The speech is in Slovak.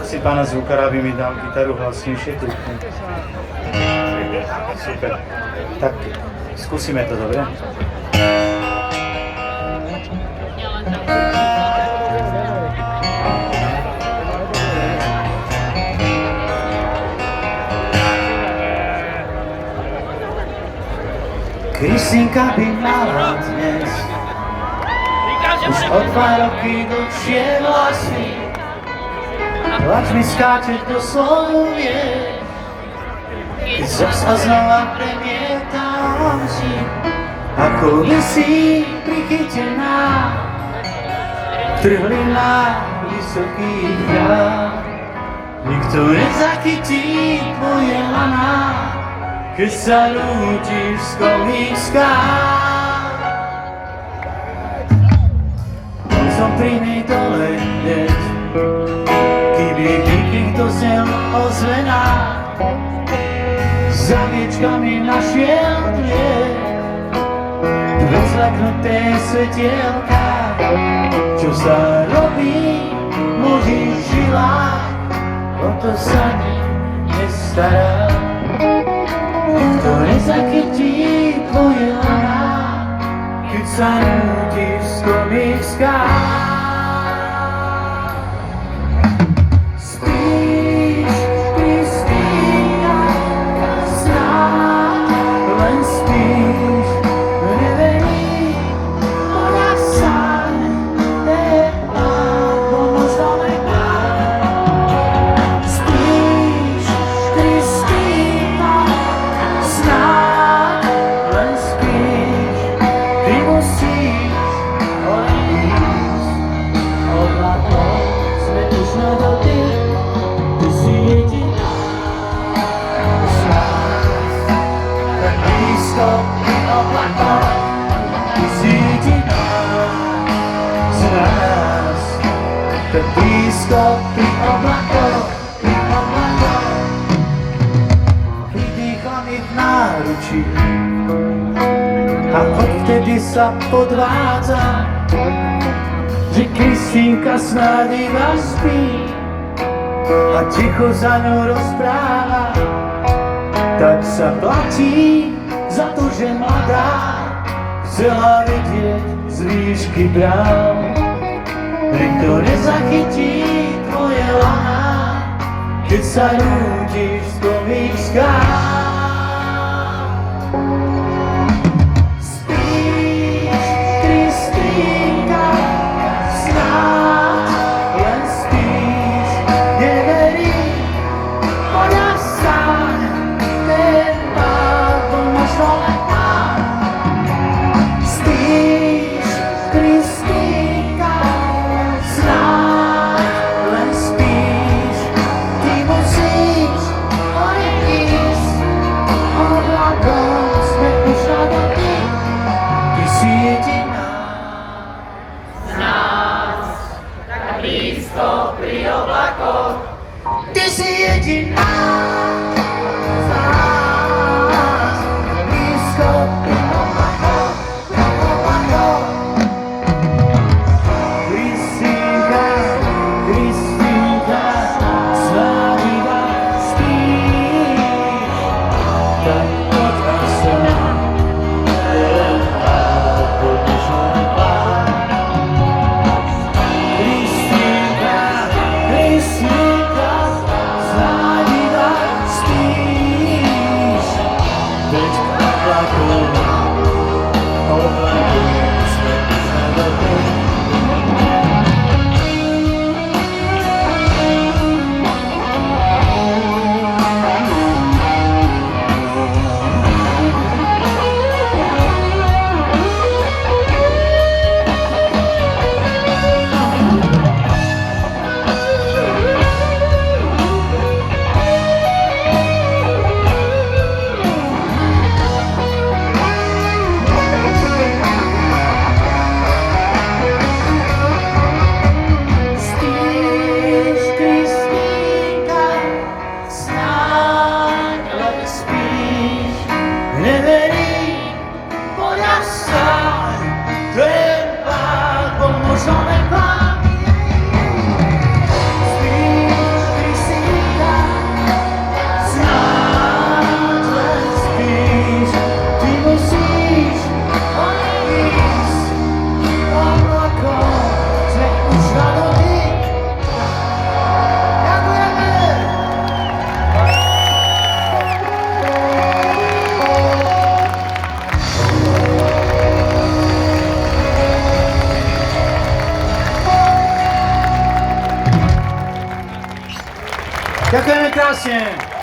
Poprosím pána zvukára, aby mi dal gitaru hlasnejšie tu. Super. Tak skúsime to, dobre? Kristýnka by mala dnes už o 2 roky dlhšie vlasy. Plač mi skáče do slovie, keď sa znova premietam si, ako vysí prichytená v trhlinách vysokých hrách. Nikto nezachytí tvoje laná, keď sa rútiš z kolých skál. Som pri nej dole hneď, kým jej výkrik doznel ozvená. Za viečkami našiel tliek, dve zlaknuté svetielka. Čo sa robí v mojich žilách, o to sa nestará. Nikto nezachytí tvoje laná, keď sa rútiš z kolých skál. Spíš, Kristýna, snáď len spíš, neveríš, ona sa nemá, možno len má. Spíš, Kristýna, snáď len spíš, ty musíš odísť. Odhľadol sme už na dotyk, ty si jediná z nás, tak blízko pri oblakoch. Ty si jediná z nás, tak blízko pri oblakoch, pri oblakoch. Vydýcham ich v náručí a odvtedy sa podvádza, že Kristýnka snáď iba spí a ticho za ňou rozpráva. Tak sa platí za to, že mladá chcela vidieť z výšky brán. Nikto nezachytí tvoje laná, keď sa rútiš z kolých skál. Ty si jediná z nás, blízko pri oblakoch, pri oblakoch. Kristýnka, Kristýnka, snáď iba spíš, tak poď a sem, len pár, poďme len pár. Kristýnka, Kristýnka, snáď iba spíš, veď oblakov, oblakov sme už na dotyk. Ďakujeme krásne.